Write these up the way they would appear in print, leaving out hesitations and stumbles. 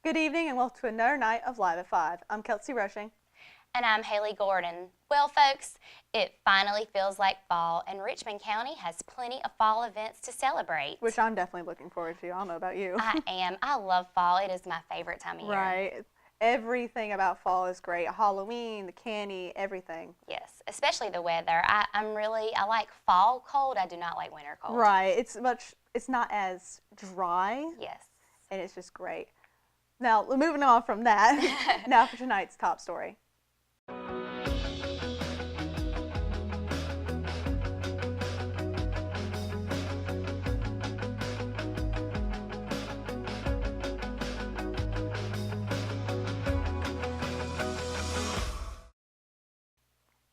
Good evening and welcome to another night of Live at 5. I'm Kelsey Rushing. And I'm Haley Gordon. Well, folks, it finally feels like fall, and Richmond County has plenty of fall events to celebrate. Which I'm definitely looking forward to. I don't know about you. I am. I love fall. It is my favorite time of year. Right. Everything about fall is great. Halloween, the candy, everything. Yes, especially the weather. I like fall cold. I do not like winter cold. Right. It's not as dry. Yes. And it's just great. Now, moving on from that, now for tonight's top story.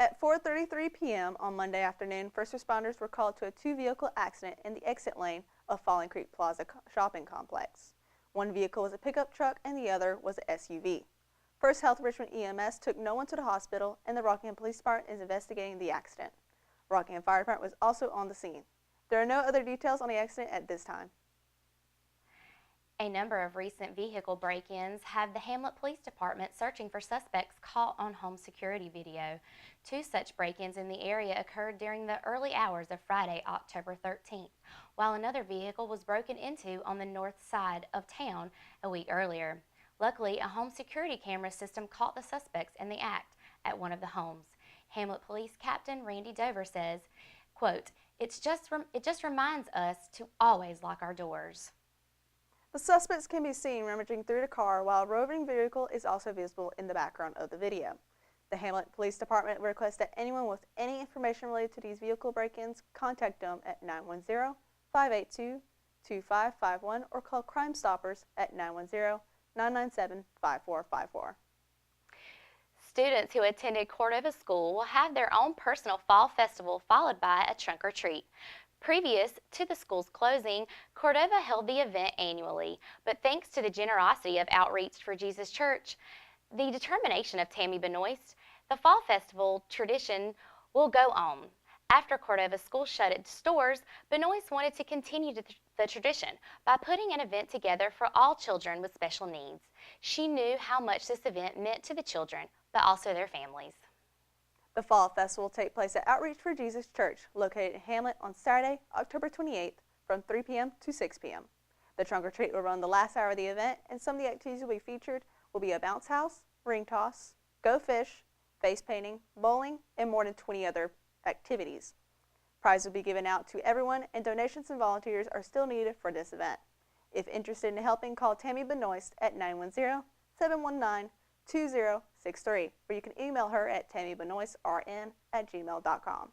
At 4:33 p.m. on Monday afternoon, first responders were called to a two-vehicle accident in the exit lane of Falling Creek Plaza shopping complex. One vehicle was a pickup truck and the other was an SUV. First Health Richmond EMS took no one to the hospital, and the Rockingham Police Department is investigating the accident. Rockingham Fire Department was also on the scene. There are no other details on the accident at this time. A number of recent vehicle break-ins have the Hamlet Police Department searching for suspects caught on home security video. Two such break-ins in the area occurred during the early hours of Friday, October 13th, while another vehicle was broken into on the north side of town a week earlier. Luckily, a home security camera system caught the suspects in the act at one of the homes. Hamlet Police Captain Randy Dover says, quote, it just reminds us to always lock our doors. The suspects can be seen rummaging through the car while a roving vehicle is also visible in the background of the video. The Hamlet Police Department requests that anyone with any information related to these vehicle break-ins contact them at 910-582-2551 or call Crime Stoppers at 910-997-5454. Students who attended Cordova School will have their own personal fall festival followed by a trunk or treat. Previous to the school's closing, Cordova held the event annually, but thanks to the generosity of Outreach for Jesus Church, the determination of Tammy Benoist, the Fall Festival tradition will go on. After Cordova School shut its doors, Benoist wanted to continue the tradition by putting an event together for all children with special needs. She knew how much this event meant to the children, but also their families. The Fall Festival will take place at Outreach for Jesus Church, located in Hamlet, on Saturday, October 28th, from 3 p.m. to 6 p.m. The trunk or treat will run the last hour of the event, and some of the activities will be featured will be a bounce house, ring toss, go fish, face painting, bowling, and more than 20 other activities. Prizes will be given out to everyone, and donations and volunteers are still needed for this event. If interested in helping, call Tammy Benoist at 910-719-2063, or you can email her at tammybenoistrn@gmail.com.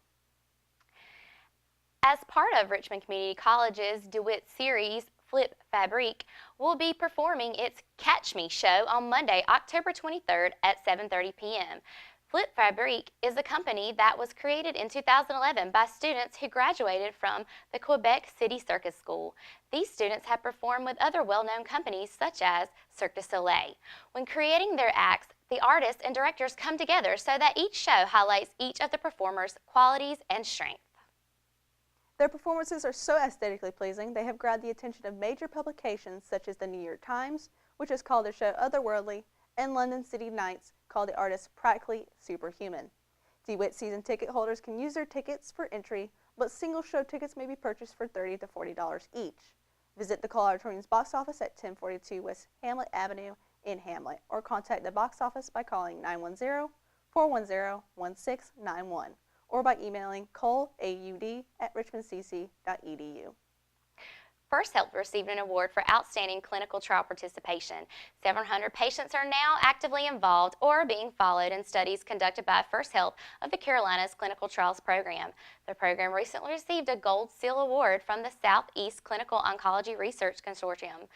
As part of Richmond Community College's DeWitt series, Flip Fabrique will be performing its Catch Me show on Monday, October 23rd at 7:30 p.m. Flip Fabrique is a company that was created in 2011 by students who graduated from the Quebec City Circus School. These students have performed with other well-known companies such as Cirque du Soleil. When creating their acts, the artists and directors come together so that each show highlights each of the performers' qualities and strengths. Their performances are so aesthetically pleasing, they have grabbed the attention of major publications such as the New York Times, which has called their show otherworldly, and London City Nights called the artist practically superhuman. DeWitt season ticket holders can use their tickets for entry, but single show tickets may be purchased for $30 to $40 each. Visit the Cole Auditorium's box office at 1042 West Hamlet Avenue in Hamlet, or contact the box office by calling 910-410-1691, or by emailing coleaud@richmondcc.edu. First Health received an award for outstanding clinical trial participation. 700 patients are now actively involved or are being followed in studies conducted by First Health of the Carolinas Clinical Trials Program. The program recently received a Gold Seal Award from the Southeast Clinical Oncology Research Consortium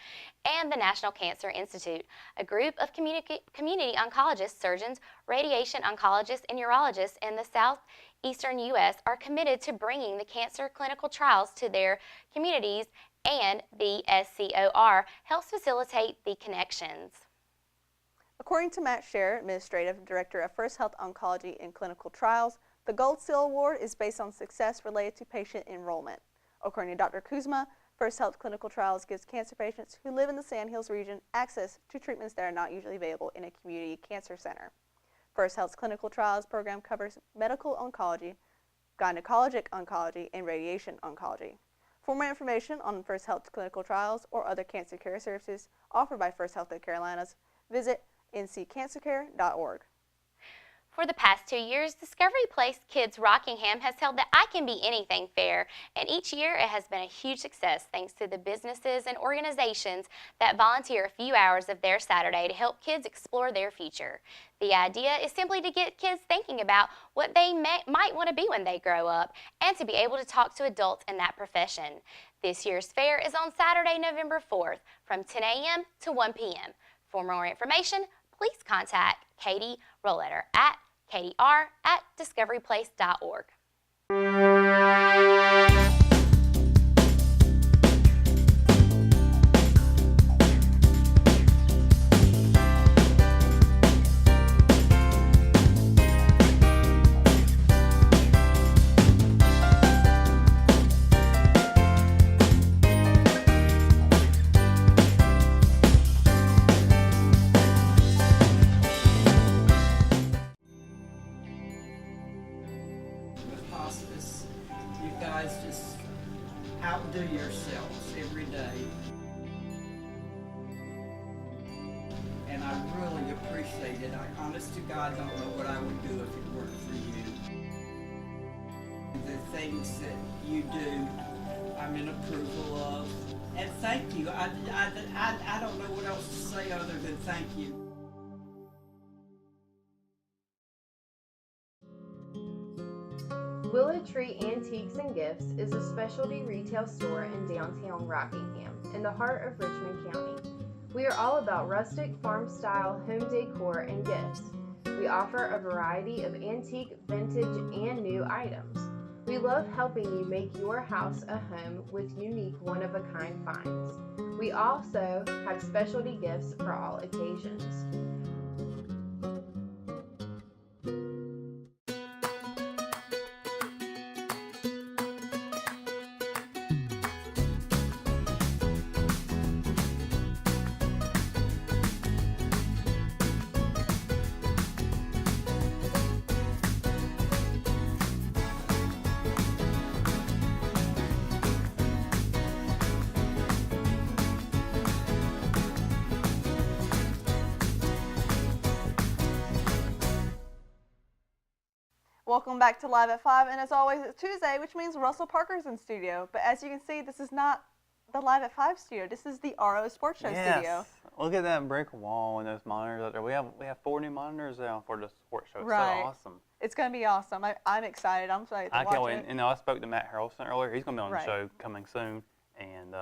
and the National Cancer Institute. A group of community oncologists, surgeons, radiation oncologists, and urologists in the southeastern U.S. are committed to bringing the cancer clinical trials to their communities, and the SCOR helps facilitate the connections. According to Matt Scher, Administrative Director of First Health Oncology and Clinical Trials, the Gold Seal Award is based on success related to patient enrollment. According to Dr. Kuzma, First Health Clinical Trials gives cancer patients who live in the Sand Hills region access to treatments that are not usually available in a community cancer center. First Health's Clinical Trials program covers medical oncology, gynecologic oncology, and radiation oncology. For more information on First Health's clinical trials or other cancer care services offered by First Health of the Carolinas, visit nccancercare.org. For the past 2 years, Discovery Place Kids Rockingham has held the I Can Be Anything Fair, and each year it has been a huge success thanks to the businesses and organizations that volunteer a few hours of their Saturday to help kids explore their future. The idea is simply to get kids thinking about what they might want to be when they grow up and to be able to talk to adults in that profession. This year's fair is on Saturday, November 4th from 10 a.m. to 1 p.m. For more information, please contact Katie Roletter at kdr@discoveryplace.org. With hospice, you guys just outdo yourselves every day. And I really appreciate it. I honest to God don't know what I would do if it weren't for you. The things that you do, I'm in approval of. And thank you. I don't know what else to say other than thank you. Willow Tree Antiques and Gifts is a specialty retail store in downtown Rockingham, in the heart of Richmond County. We are all about rustic, farm-style home decor and gifts. We offer a variety of antique, vintage, and new items. We love helping you make your house a home with unique, one-of-a-kind finds. We also have specialty gifts for all occasions. Welcome back to Live at 5, and as always, it's Tuesday, which means Russell Parker's in studio. But as you can see, this is not the Live at 5 studio. This is the RO Sports Show studio. Look at that brick wall and those monitors out there. We have 4 new monitors now for the sports show. It's Right. so awesome. It's going to be awesome. I'm excited. I'm excited to I watch can't wait. it. And I spoke to Matt Harrelson earlier. He's going to be on Right. the show coming soon, and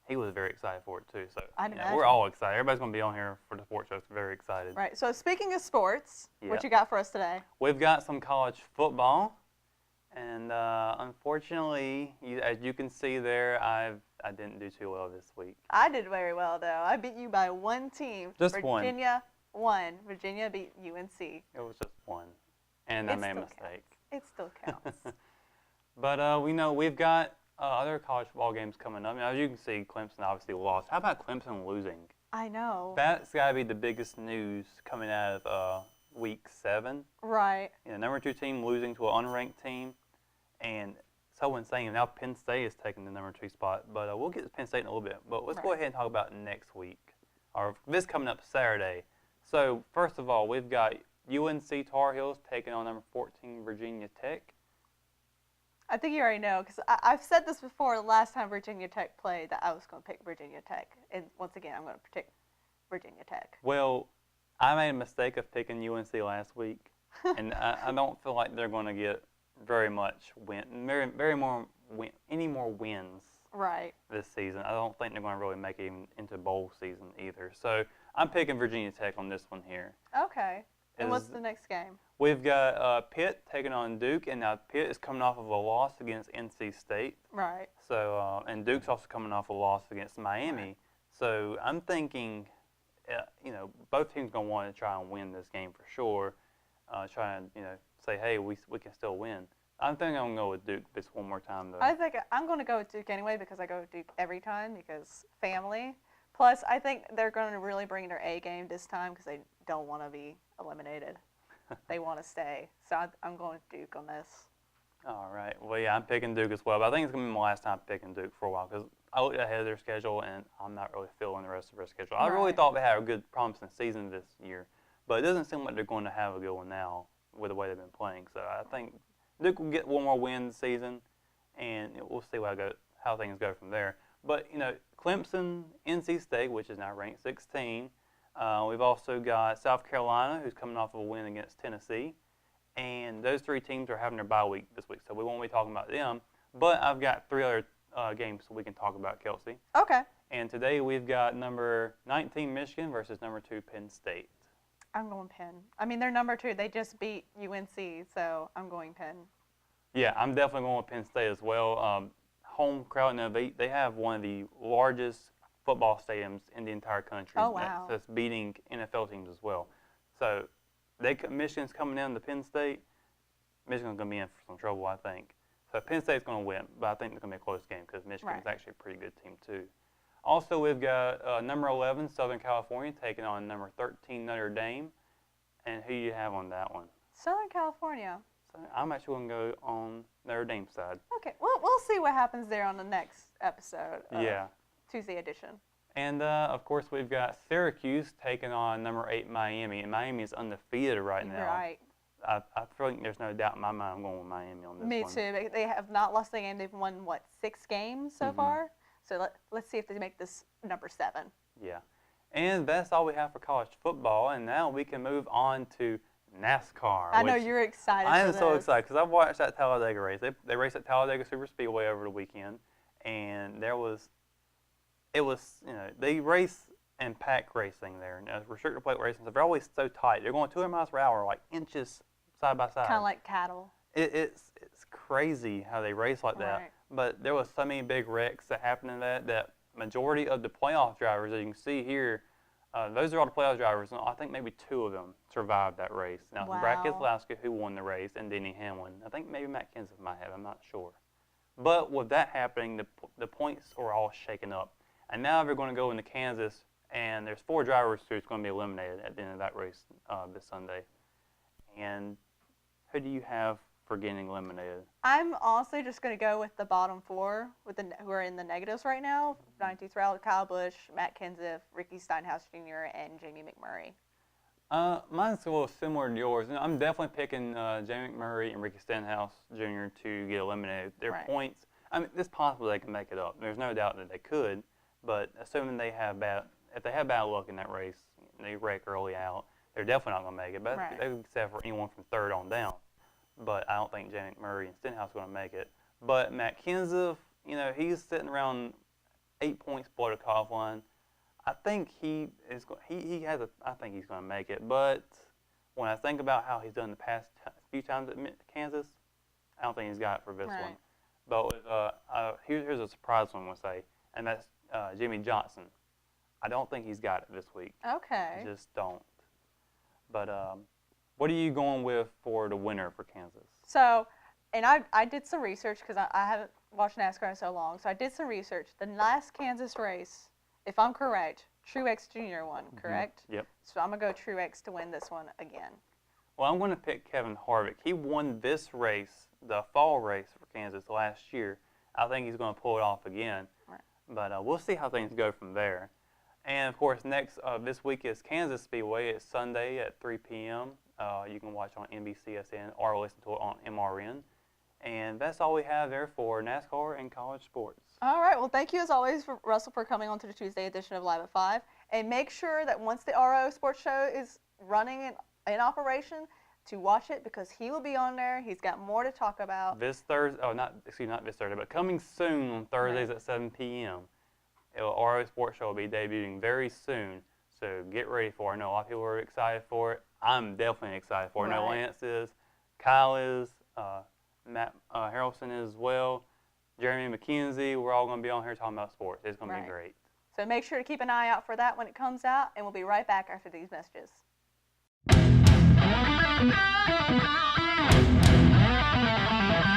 he was very excited for it too. So I'd we're imagine. all excited. Everybody's going to be on here for the sports show. So very excited. Right. So speaking of sports, what Yep. you got for us today? We've got some college football, and unfortunately, as you can see there, I didn't do too well this week. I did very well, though. I beat you by one team. Just one. Virginia won. Virginia beat UNC. It was just one, and I It made a still mistake. counts. It still counts. But we know we've got other college football games coming up. Now, as you can see, Clemson obviously lost. How about Clemson losing? I know. That's got to be the biggest news coming out of Week 7. Right. Number 2 team losing to an unranked team, and so insane. Now Penn State is taking the number 2 spot, but we'll get to Penn State in a little bit. But let's go Right. ahead and talk about next week, or this coming up Saturday. So first of all, we've got UNC Tar Heels taking on number 14 Virginia Tech. I think you already know, because I've said this before the last time Virginia Tech played, that I was going to pick Virginia Tech. And once again, I'm going to pick Virginia Tech. Well, I made a mistake of picking UNC last week, and I don't feel like they're going to get very much any more wins Right. this season. I don't think they're going to really make it even into bowl season either. So I'm picking Virginia Tech on this one here. Okay. And what's Is- the next game? We've got Pitt taking on Duke, and now Pitt is coming off of a loss against NC State. Right. So and Duke's also coming off a loss against Miami. Right. So I'm thinking, both teams gonna want to try and win this game for sure. Try and say, hey, we can still win. I think I'm going to go with Duke this one more time, though. I think I'm going to go with Duke anyway because I go with Duke every time because family. Plus, I think they're going to really bring their A game this time because they don't want to be eliminated. They want to stay. So I'm going with Duke on this. All right. Well, yeah, I'm picking Duke as well. But I think it's going to be my last time picking Duke for a while because I looked ahead of their schedule, and I'm not really feeling the rest of their schedule. I really Right. thought they had a good, promising season this year, but it doesn't seem like they're going to have a good one now with the way they've been playing. So I think Duke will get one more win this season, and we'll see how things go from there. But, Clemson, NC State, which is now ranked 16. We've also got South Carolina, who's coming off of a win against Tennessee. And those three teams are having their bye week this week, so we won't be talking about them. But I've got three other games we can talk about, Kelsey. Okay. And today we've got number 19 Michigan versus number 2 Penn State. I'm going Penn. I mean, they're number 2. They just beat UNC, so I'm going Penn. Yeah, I'm definitely going with Penn State as well. Home crowd, they have one of the largest football stadiums in the entire country. Oh, wow. That's beating NFL teams as well. So Michigan's coming in to Penn State. Michigan's going to be in for some trouble, I think. So Penn State's going to win, but I think it's going to be a close game because Michigan's Right. actually a pretty good team too. Also, we've got number 11 Southern California taking on number 13 Notre Dame. And who do you have on that one? Southern California. So I'm actually going to go on Notre Dame's side. Okay. We'll see what happens there on the next episode. Yeah. Tuesday edition. And, of course, we've got Syracuse taking on number 8 Miami. And Miami is undefeated right now. Right. I feel like there's no doubt in my mind I'm going with Miami on this Me one. too. They have not lost a game. They've won, 6 games so far? So let's see if they make this number 7. Yeah. And that's all we have for college football. And now we can move on to NASCAR. I know which you're excited I for am this. so excited because I've watched that Talladega race. They raced at Talladega Super Speedway over the weekend. And they race in pack racing there. And restrictor plate racing, so they're always so tight. They're going 200 miles per hour, like inches side by side. Kind of like cattle. It's crazy how they race like that. Right. But there was so many big wrecks that happened in that majority of the playoff drivers that you can see here, those are all the playoff drivers, and I think maybe 2 of them survived that race. Now, Brad Wow. Keselowski, who won the race, and Denny Hamlin. I think maybe Matt Kenseth might have, I'm not sure. But with that happening, the points are all shaken up. And now they're going to go into Kansas, and there's 4 drivers who's going to be eliminated at the end of that race this Sunday. And who do you have for getting eliminated? I'm honestly just going to go with the bottom 4 who are in the negatives right now. 19th round, Kyle Busch, Matt Kenseth, Ricky Stenhouse Jr., and Jamie McMurray. Mine's a little similar to yours. I'm definitely picking Jamie McMurray and Ricky Stenhouse Jr. to get eliminated. Their Right. points, it's possible they can make it up. There's no doubt that they could, but assuming if they have bad luck in that race, they wreck early out, they're definitely not going to make it. But Right. they would set for anyone from 3rd on down. But I don't think Jamie McMurray and Stenhouse are going to make it. But Matt Kenseth, he's sitting around 8 points below the cutoff line. I think I think he's going to make it. But when I think about how he's done the past few times at Kansas, I don't think he's got it for this Right. one. But here's a surprise one I'm going to say, and that's Jimmy Johnson. I don't think he's got it this week. Okay. I just don't. But what are you going with for the winner for Kansas? So, and I did some research because I haven't watched NASCAR in so long. So I did some research. The last Kansas race, if I'm correct, Truex Jr. won, correct? Yep. So I'm going to go Truex to win this one again. Well, I'm going to pick Kevin Harvick. He won this race, the fall race for Kansas last year. I think he's going to pull it off again. Right. But we'll see how things go from there. And, of course, next this week is Kansas Speedway. It's Sunday at 3 p.m. You can watch on NBCSN or listen to it on MRN. And that's all we have there for NASCAR and college sports. All right. Well, thank you as always, Russell, for coming on to the Tuesday edition of Live at 5. And make sure that once the RO Sports Show is running in operation, to watch it because he will be on there. He's got more to talk about. This Thursday, not this Thursday, but coming soon on Thursdays at 7 p.m. RO Sports Show will be debuting very soon. So get ready for it. I know a lot of people are excited for it. I'm definitely excited for it. I know Right. Lance is, Kyle is, Matt Harrelson is as well, Jeremy McKenzie. We're all going to be on here talking about sports. It's going to Right. be great. So make sure to keep an eye out for that when it comes out, and we'll be right back after these messages. Thank you.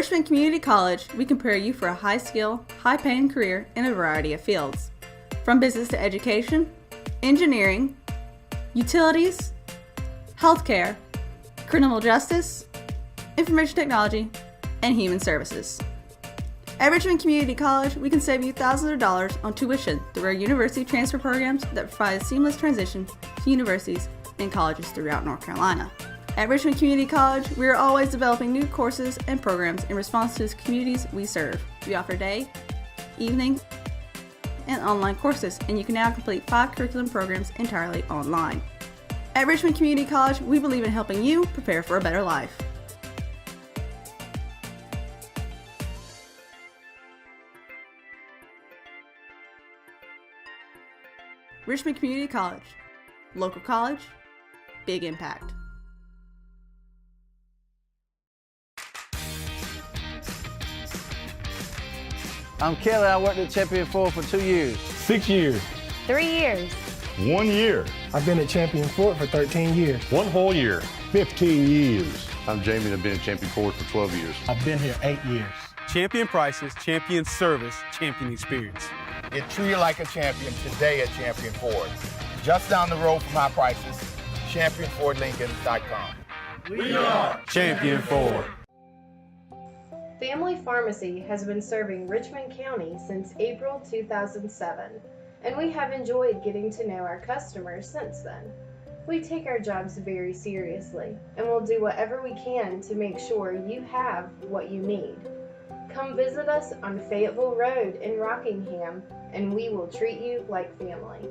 Richmond Community College, we can prepare you for a high-skill, high-paying career in a variety of fields. From business to education, engineering, utilities, healthcare, criminal justice, information technology, and human services. At Richmond Community College, we can save you thousands of dollars on tuition through our university transfer programs that provide a seamless transition to universities and colleges throughout North Carolina. At Richmond Community College, we are always developing new courses and programs in response to the communities we serve. We offer day, evening, and online courses, and you can now complete 5 curriculum programs entirely online. At Richmond Community College, we believe in helping you prepare for a better life. Richmond Community College. Local college, big impact. I'm Kelly. I worked at Champion Ford for 2 years. 6 years. 3 years. 1 year. I've been at Champion Ford for 13 years. 1 whole year. 15 years. I'm Jamie and I've been at Champion Ford for 12 years. I've been here 8 years. Champion prices, champion service, champion experience. Get treated like a champion today at Champion Ford. Just down the road from high prices, championfordlincoln.com. We are Champion Ford. Family Pharmacy has been serving Richmond County since April 2007, and we have enjoyed getting to know our customers since then. We take our jobs very seriously, and will do whatever we can to make sure you have what you need. Come visit us on Fayetteville Road in Rockingham, and we will treat you like family.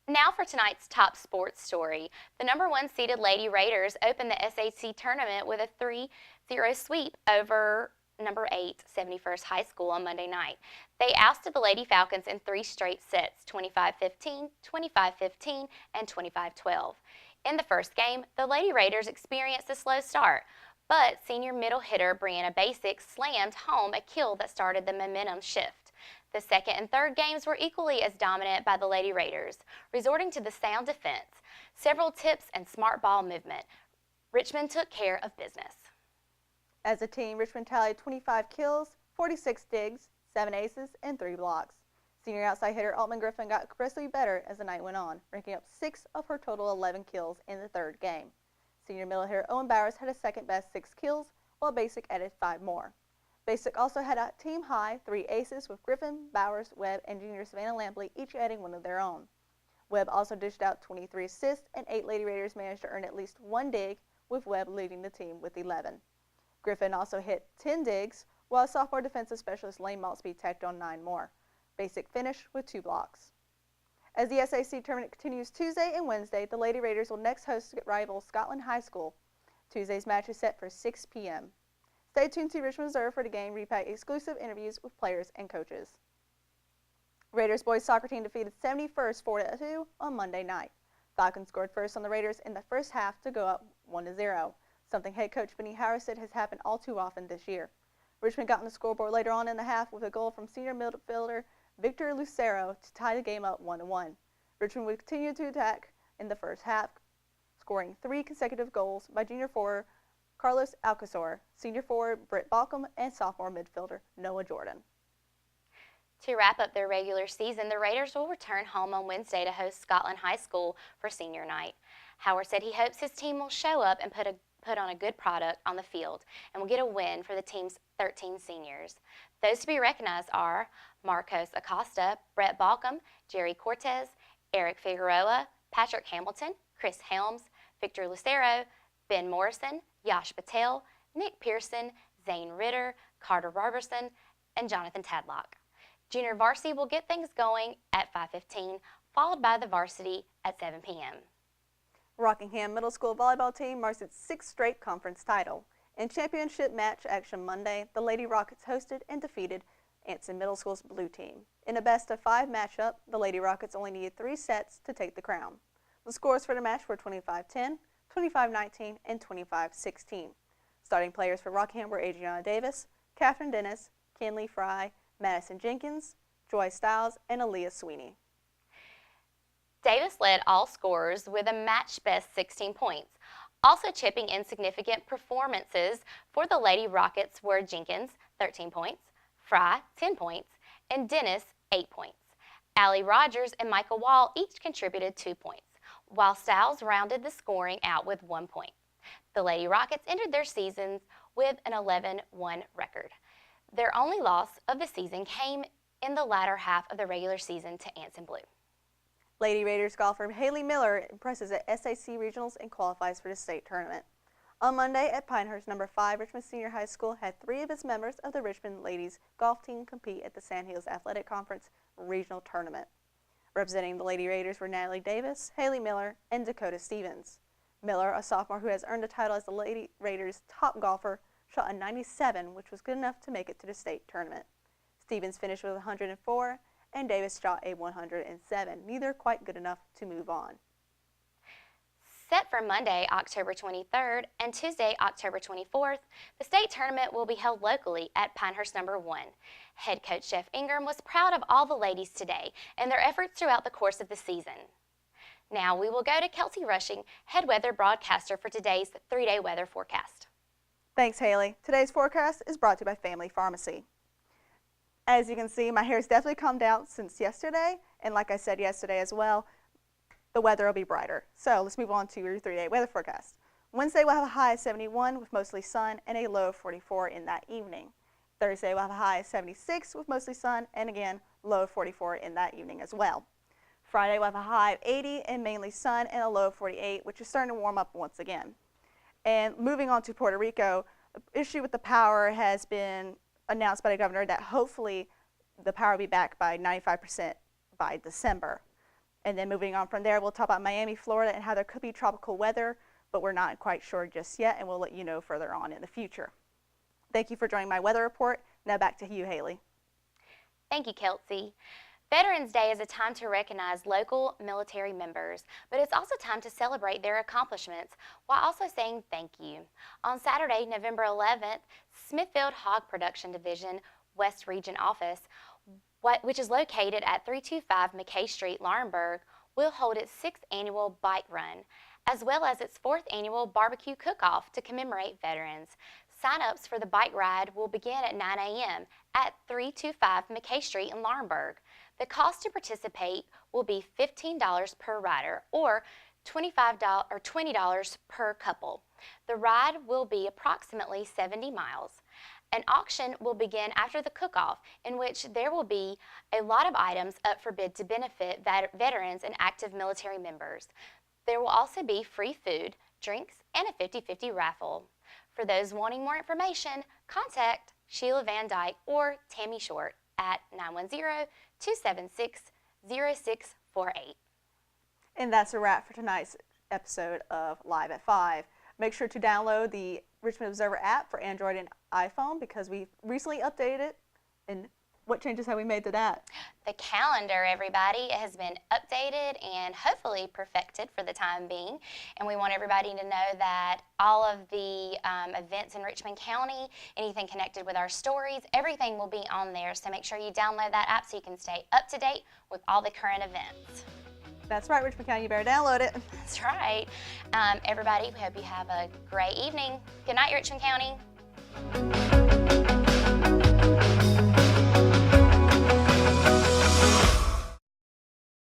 Now for tonight's top sports story. The number 1 seeded Lady Raiders opened the SAC tournament with a 3-0 sweep over number 8 71st High School on Monday night. They ousted the Lady Falcons in 3 straight sets, 25-15, 25-15, and 25-12. In the first game, the Lady Raiders experienced a slow start, but senior middle hitter Brianna Basic slammed home a kill that started the momentum shift. The second and third games were equally as dominant by the Lady Raiders, resorting to the sound defense, several tips, and smart ball movement. Richmond took care of business. As a team, Richmond tallied 25 kills, 46 digs, 7 aces, and 3 blocks. Senior outside hitter Altman Griffin got progressively better as the night went on, ranking up 6 of her total 11 kills in the third game. Senior middle hitter Owen Bowers had a second-best 6 kills, while Basic added 5 more. Basic also had a team-high 3 aces with Griffin, Bowers, Webb, and junior Savannah Lampley each adding 1 of their own. Webb also dished out 23 assists, and 8 Lady Raiders managed to earn at least 1 dig, with Webb leading the team with 11. Griffin also hit 10 digs, while sophomore defensive specialist Lane Maltsby tacked on 9 more. Basic finished with 2 blocks. As the SAC tournament continues Tuesday and Wednesday, the Lady Raiders will next host rival Scotland High School. Tuesday's match is set for 6 p.m. Stay tuned to Richmond Observer for the game repack exclusive interviews with players and coaches. Raiders boys soccer team defeated 71st 4-2 on Monday night. Falcons scored first on the Raiders in the first half to go up 1-0, something head coach Benny Howard said has happened all too often this year. Richmond got on the scoreboard later on in the half with a goal from senior midfielder Victor Lucero to tie the game up 1-1. Richmond would continue to attack in the first half, scoring 3 consecutive goals by junior forward Carlos Alcazar, senior forward Britt Balcom, and sophomore midfielder Noah Jordan. To wrap up their regular season, the Raiders will return home on Wednesday to host Scotland High School for senior night. Howard said he hopes his team will show up and put on a good product on the field and will get a win for the team's 13 seniors. Those to be recognized are Marcos Acosta, Brett Balcom, Jerry Cortez, Eric Figueroa, Patrick Hamilton, Chris Helms, Victor Lucero, Ben Morrison, Yash Patel, Nick Pearson, Zane Ritter, Carter Robertson, and Jonathan Tadlock. Junior varsity will get things going at 5:15, followed by the varsity at 7 p.m. Rockingham Middle School volleyball team marks its 6th straight conference title. In championship match action Monday, the Lady Rockets hosted and defeated Anson Middle School's blue team. In a best-of-5 matchup, the Lady Rockets only needed 3 sets to take the crown. The scores for the match were 25-10, 25-19, and 25-16. Starting players for Rockingham were Adriana Davis, Catherine Dennis, Kinley Fry, Madison Jenkins, Joy Stiles, and Aaliyah Sweeney. Davis led all scorers with a match-best 16 points. Also chipping in significant performances for the Lady Rockets were Jenkins, 13 points, Fry, 10 points, and Dennis, 8 points. Allie Rogers and Michael Wall each contributed 2 points, while Stiles rounded the scoring out with 1 point. The Lady Rockets ended their seasons with an 11-1 record. Their only loss of the season came in the latter half of the regular season to Anson Blue. Lady Raiders golfer Haley Miller impresses at SAC Regionals and qualifies for the state tournament. On Monday at Pinehurst, number 5 Richmond Senior High School had 3 of its members of the Richmond Ladies golf team compete at the Sand Hills Athletic Conference Regional Tournament. Representing the Lady Raiders were Natalie Davis, Haley Miller, and Dakota Stevens. Miller, a sophomore who has earned the title as the Lady Raiders' top golfer, shot a 97, which was good enough to make it to the state tournament. Stevens finished with 104, and Davis shot a 107, neither quite good enough to move on. Set for Monday, October 23rd and Tuesday, October 24th, the state tournament will be held locally at Pinehurst number 1. Head coach Jeff Ingram was proud of all the ladies today and their efforts throughout the course of the season. Now we will go to Kelsey Rushing, head weather broadcaster for today's 3-day weather forecast. Thanks, Haley. Today's forecast is brought to you by Family Pharmacy. As you can see, my hair's definitely calmed down since yesterday, and like I said yesterday as well, the weather will be brighter. So let's move on to your 3-day weather forecast. Wednesday we'll have a high of 71 with mostly sun and a low of 44 in that evening. Thursday we'll have a high of 76 with mostly sun and again low of 44 in that evening as well. Friday we'll have a high of 80 and mainly sun and a low of 48, which is starting to warm up once again. And moving on to Puerto Rico, the issue with the power has been announced by the governor that hopefully the power will be back by 95% by December. And then moving on from there, we'll talk about Miami, Florida, and how there could be tropical weather, but we're not quite sure just yet, and we'll let you know further on in the future. Thank you for joining my weather report. Now back to you, Haley. Thank you, Kelsey. Veterans Day is a time to recognize local military members, but it's also time to celebrate their accomplishments while also saying thank you. On Saturday, November 11th, Smithfield Hog Production Division West Region Office, which is located at 325 McKay Street, Laurinburg, will hold its 6th annual bike run, as well as its 4th annual barbecue cook-off to commemorate veterans. Sign-ups for the bike ride will begin at 9 a.m. at 325 McKay Street in Laurinburg. The cost to participate will be $15 per rider or $20 per couple. The ride will be approximately 70 miles. An auction will begin after the cook-off, in which there will be a lot of items up for bid to benefit veterans and active military members. There will also be free food, drinks, and a 50-50 raffle. For those wanting more information, contact Sheila Van Dyke or Tammy Short at 910-276-0648. And that's a wrap for tonight's episode of Live at 5. Make sure to download the Richmond Observer app for Android and iPhone because we recently updated it. And what changes have we made to that? The calendar, everybody, has been updated and hopefully perfected for the time being. And we want everybody to know that all of the events in Richmond County, anything connected with our stories, everything will be on there. So make sure you download that app so you can stay up to date with all the current events. That's right, Richmond County, you better download it. That's right. Everybody, we hope you have a great evening. Good night, Richmond County.